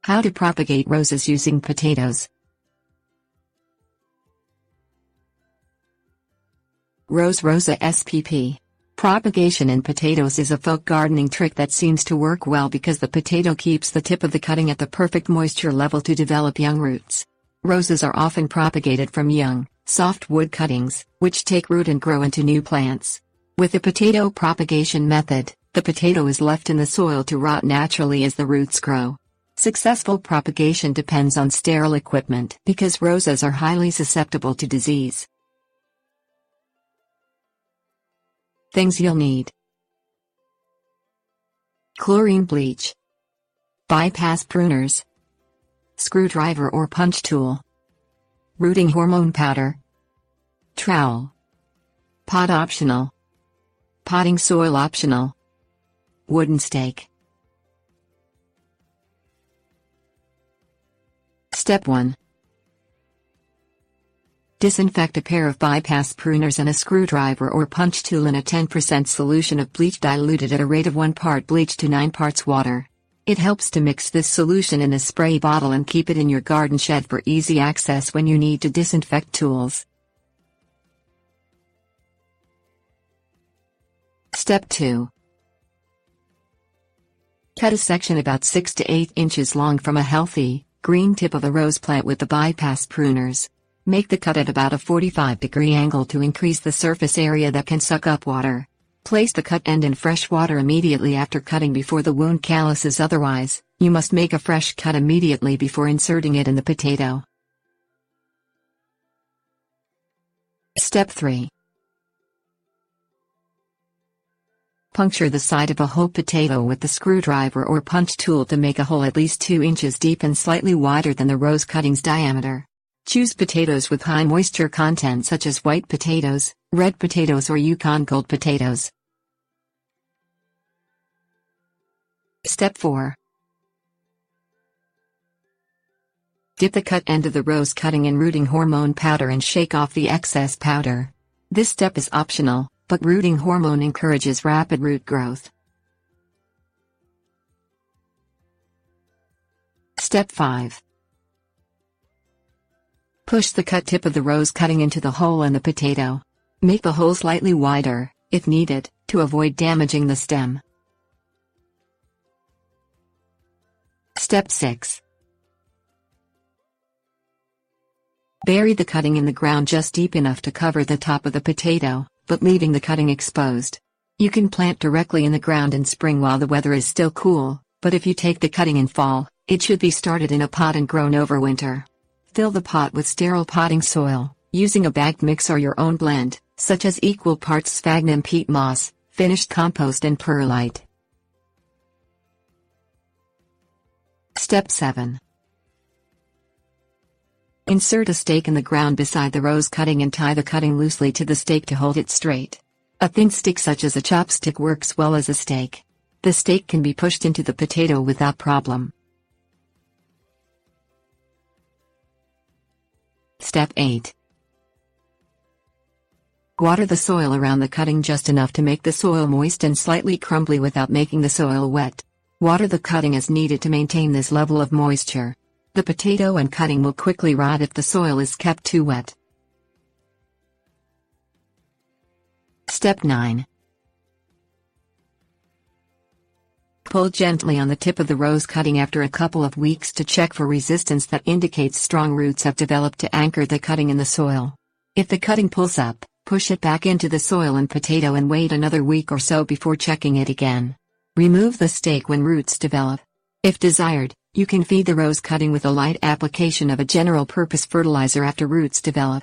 How to propagate roses using potatoes. Rosa SPP. Propagation in potatoes is a folk gardening trick that seems to work well because the potato keeps the tip of the cutting at the perfect moisture level to develop young roots. Roses are often propagated from young, softwood cuttings, which take root and grow into new plants. With the potato propagation method, the potato is left in the soil to rot naturally as the roots grow. Successful propagation depends on sterile equipment because roses are highly susceptible to disease. Things you'll need: chlorine bleach, bypass pruners, screwdriver or punch tool, rooting hormone powder, trowel, pot optional, potting soil optional, wooden stake. Step 1. Disinfect a pair of bypass pruners and a screwdriver or punch tool in a 10% solution of bleach diluted at a rate of 1 part bleach to 9 parts water. It helps to mix this solution in a spray bottle and keep it in your garden shed for easy access when you need to disinfect tools. Step 2. Cut a section about 6 to 8 inches long from a healthy, green tip of a rose plant with the bypass pruners. Make the cut at about a 45-degree angle to increase the surface area that can suck up water. Place the cut end in fresh water immediately after cutting before the wound calluses, otherwise, you must make a fresh cut immediately before inserting it in the potato. Step 3. Puncture the side of a whole potato with the screwdriver or punch tool to make a hole at least 2 inches deep and slightly wider than the rose cutting's diameter. Choose potatoes with high moisture content such as white potatoes, red potatoes or Yukon Gold potatoes. Step 4. Dip the cut end of the rose cutting in rooting hormone powder and shake off the excess powder. This step is optional, but rooting hormone encourages rapid root growth. Step 5. Push the cut tip of the rose cutting into the hole in the potato. Make the hole slightly wider, if needed, to avoid damaging the stem. Step 6. Bury the cutting in the ground just deep enough to cover the top of the potato, but leaving the cutting exposed. You can plant directly in the ground in spring while the weather is still cool, but if you take the cutting in fall, it should be started in a pot and grown over winter. Fill the pot with sterile potting soil, using a bagged mix or your own blend, such as equal parts sphagnum peat moss, finished compost and perlite. Step 7. Insert a stake in the ground beside the rose cutting and tie the cutting loosely to the stake to hold it straight. A thin stick such as a chopstick works well as a stake. The stake can be pushed into the potato without problem. Step 8. Water the soil around the cutting just enough to make the soil moist and slightly crumbly without making the soil wet. Water the cutting as needed to maintain this level of moisture. The potato and cutting will quickly rot if the soil is kept too wet. Step 9. Pull gently on the tip of the rose cutting after a couple of weeks to check for resistance that indicates strong roots have developed to anchor the cutting in the soil. If the cutting pulls up, push it back into the soil and potato and wait another week or so before checking it again. Remove the stake when roots develop. If desired, you can feed the rose cutting with a light application of a general-purpose fertilizer after roots develop.